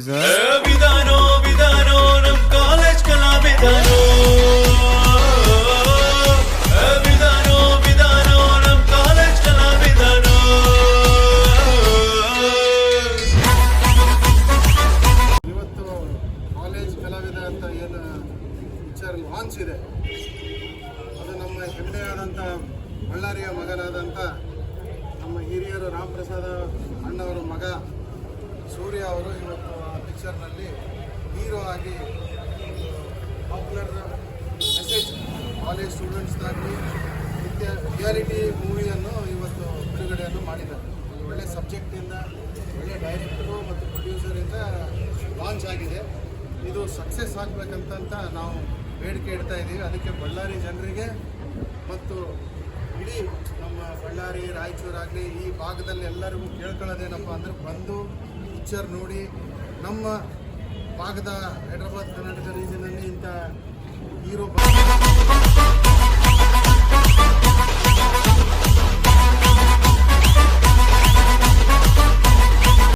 ವಿಧಾನೋ ವಿಧಾನೋ ನಮ್ ಕಾಲೇಜ್ ಕಲಾ ವಿಧಾನೋ ವಿಧಾನೋ ವಿಧಾನೋ ನಮ್ ಕಾಲೇಜ್ ಕಲಾ ವಿಧಾನೋ. ಇವತ್ತು ಕಾಲೇಜ್ ಕಲಾವಿದ ಅಂತ ಏನು ಪಿಕ್ಚರ್ ಲಾಂಚ್ ಇದೆ, ಅದು ನಮ್ಮ ಹೆಮ್ಮೆಯಾದಂಥ ಬಳ್ಳಾರಿಯ ಮಗನಾದಂಥ ನಮ್ಮ ಹಿರಿಯರು ರಾಮಪ್ರಸಾದ ಅಣ್ಣವರ ಮಗ ಸೂರ್ಯ ಅವರು ಇವತ್ತು ಆ ಪಿಕ್ಚರ್ನಲ್ಲಿ ಹೀರೋ ಆಗಿ ಪಾಪ್ಯುಲರ್ ಮೆಸೇಜ್ ಕಾಲೇಜ್ ಸ್ಟೂಡೆಂಟ್ಸ್ದಾಗಲಿ ರಿಯಾಲಿಟಿ ಮೂವಿಯನ್ನು ಇವತ್ತು ಬಿಡುಗಡೆಯನ್ನು ಮಾಡಿದ್ದಾರೆ. ಒಳ್ಳೆಯ ಸಬ್ಜೆಕ್ಟಿಂದ ಒಳ್ಳೆಯ ಡೈರೆಕ್ಟರು ಮತ್ತು ಪ್ರೊಡ್ಯೂಸರಿಂದ ಲಾಂಚ್ ಆಗಿದೆ. ಇದು ಸಕ್ಸಸ್ ಆಗಬೇಕಂತ ನಾವು ಬೇಡಿಕೆ ಇಡ್ತಾ ಇದ್ದೀವಿ. ಅದಕ್ಕೆ ಬಳ್ಳಾರಿ ಜನರಿಗೆ ಮತ್ತು ಇಡೀ ನಮ್ಮ ಬಳ್ಳಾರಿ ರಾಯಚೂರಾಗಲಿ ಈ ಭಾಗದಲ್ಲಿ ಎಲ್ಲರಿಗೂ ಕೇಳ್ಕೊಳ್ಳೋದೇನಪ್ಪ ಅಂದರೆ ಬಂದು ಪಿಕ್ಚರ್ ನೋಡಿ ನಮ್ಮ ಭಾಗದ ಹೈದರಾಬಾದ್ ಕರ್ನಾಟಕ ರೀಜನಲ್ಲಿ ಇಂಥ ಹೀರೋ